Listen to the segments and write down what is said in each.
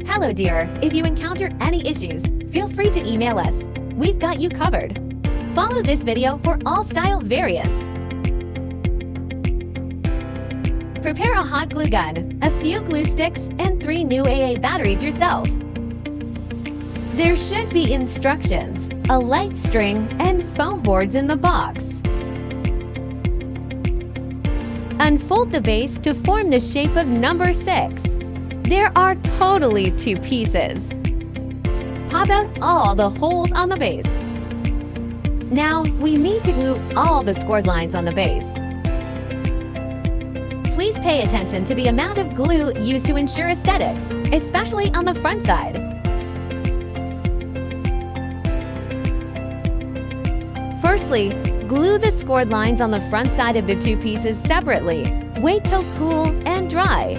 Hello dear, if you encounter any issues, feel free to email us. We've got you covered. Follow this video for all style variants. Prepare a hot glue gun, a few glue sticks, and 3 new AA batteries yourself. There should be instructions, a light string, and foam boards in the box. Unfold the base to form the shape of number 6. There are totally 2 pieces. Pop out all the holes on the base. Now, we need to glue all the scored lines on the base. Please pay attention to the amount of glue used to ensure aesthetics, especially on the front side. Firstly, glue the scored lines on the front side of the 2 pieces separately. Wait till cool and dry.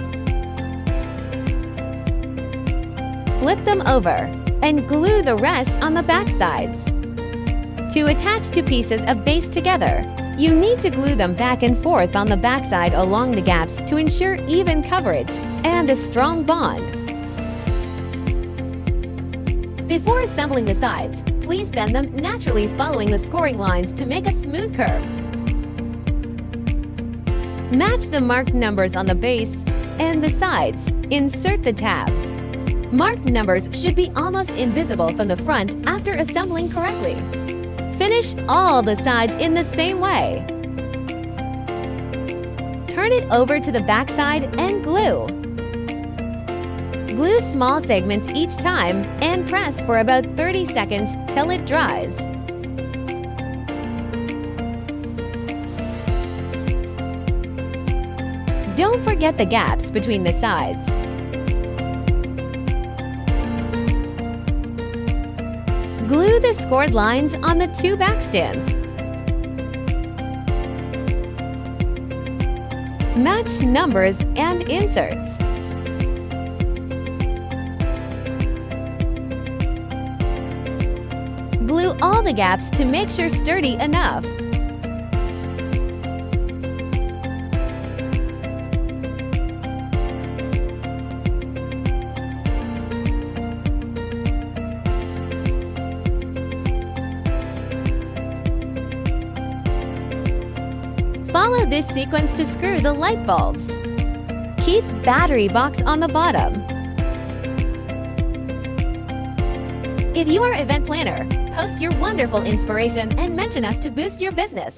Flip them over and glue the rest on the back sides. To attach 2 pieces of base together, you need to glue them back and forth on the backside along the gaps to ensure even coverage and a strong bond. Before assembling the sides, please bend them naturally following the scoring lines to make a smooth curve. Match the marked numbers on the base and the sides. Insert the tabs. Marked numbers should be almost invisible from the front after assembling correctly. Finish all the sides in the same way. Turn it over to the back side and glue. Glue small segments each time and press for about 30 seconds till it dries. Don't forget the gaps between the sides. Glue the scored lines on the 2 back stands. Match numbers and inserts. Glue all the gaps to make sure sturdy enough. Follow this sequence to screw the light bulbs. Keep battery box on the bottom. If you are an event planner, post your wonderful inspiration and mention us to boost your business.